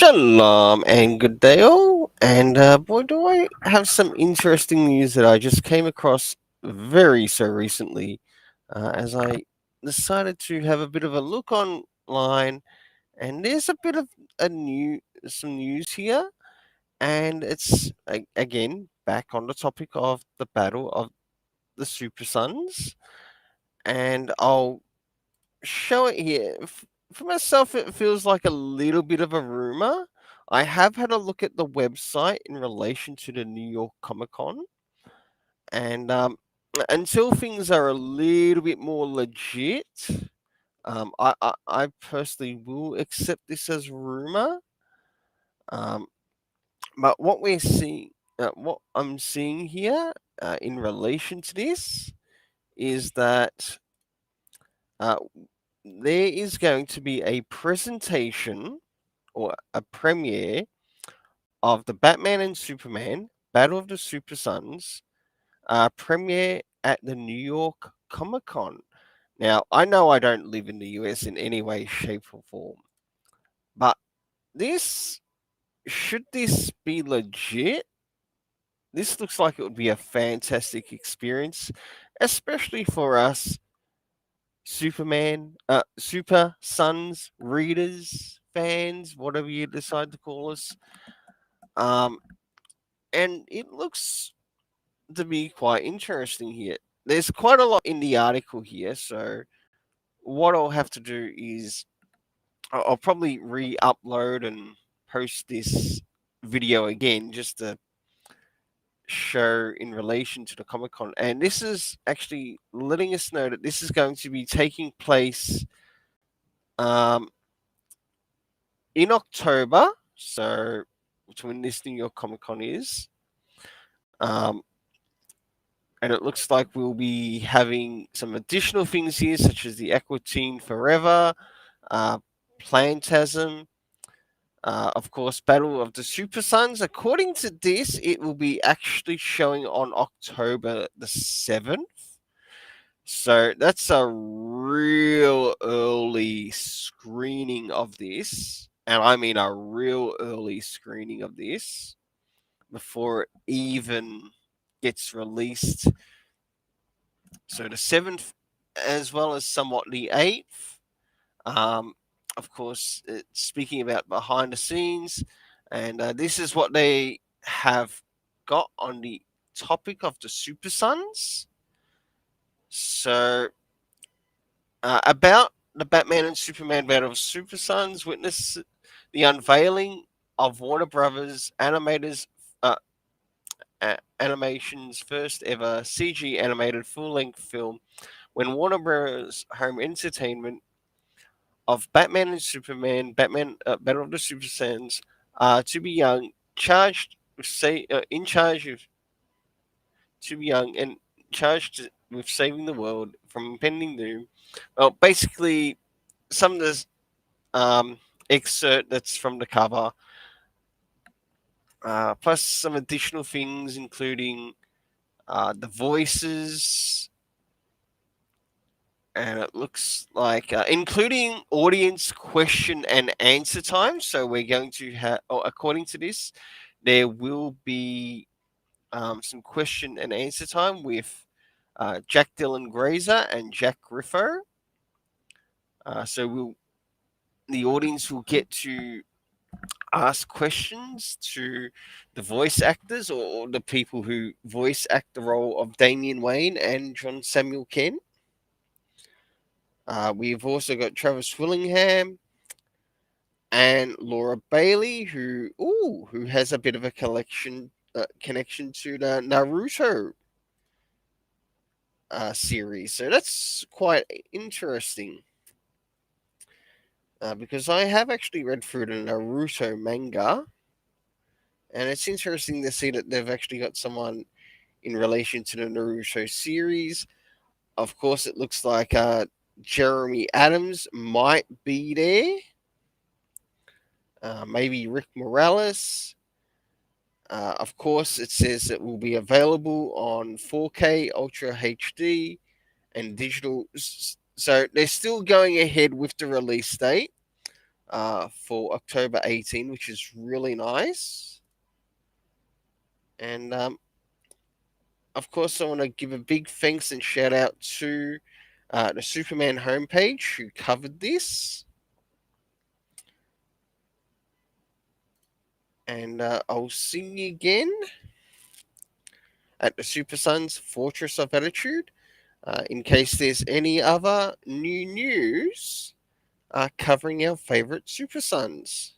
Shalom and good day all. And boy, do I have some interesting news that I just came across very so recently as I decided to have a bit of a look online. And there's a bit of some news here. And it's again back on the topic of the battle of the Super Sons. And I'll show it here. For myself, it feels like a little bit of a rumor. I have had a look at the website in relation to the New York Comic Con, and until things are a little bit more legit, I personally will accept this as rumor. Um, but what I'm seeing here in relation to this is that uh, there is going to be a presentation or a premiere of the Batman and Superman Battle of the Super Sons premiere at the New York Comic Con. Now, I know I don't live in the US in any way, shape, or form, but this should this be legit? This looks like it would be a fantastic experience, especially for us Super Sons readers, fans, whatever you decide to call us. Um, and it looks to be quite interesting here. There's quite a lot in the article here, so what I'll have to do is I'll probably re-upload and post this video again just to show in relation to the Comic Con. And this is actually letting us know that this is going to be taking place um, in October. So when this New York Comic Con is. Um, and it looks like we'll be having some additional things here, such as the Aquatine Forever, uh, Plantasm, of course, Battle of the Super Sons. According to this, it will be actually showing on October the 7th. So that's a real early screening of this. And I mean a real early screening of this before it even gets released. So the 7th, as well as somewhat the 8th. Um, of course, speaking about behind the scenes, and this is what they have got on the topic of the Super Sons. So, about the Batman and Superman Battle of Super Sons, witness the unveiling of Warner Brothers uh, Animation's first ever CG animated full length film when Warner Bros. Home Entertainment of Batman and Superman, Battle of the Super Sons, to be young, charged with in charge of to be young and charged with saving the world from impending doom. Well, basically, some of the um, excerpt that's from the cover, plus some additional things, including the voices, and it looks like including audience question and answer time. So we're going to have, according to this, there will be some question and answer time with Jack Dylan Grazer and Jack Griffo. So the audience will get to ask questions to the voice actors or the people who voice act the role of Damian Wayne and John Samuel Kent. We've also got Travis Willingham and Laura Bailey, who has a bit of a connection to the Naruto series. So that's quite interesting. Because I have actually read through the Naruto manga, and it's interesting to see that they've actually got someone in relation to the Naruto series. Of course, it looks like Jeremy Adams might be there. Maybe Rick Morales. Of course, it says it will be available on 4K, Ultra HD, and digital. So they're still going ahead with the release date. for October 18, which is really nice. And of course, I want to give a big thanks and shout out to the Superman homepage who covered this. And I'll see you again at the Super Sons Fortress of Attitude in case there's any other new news covering our favorite Super Sons.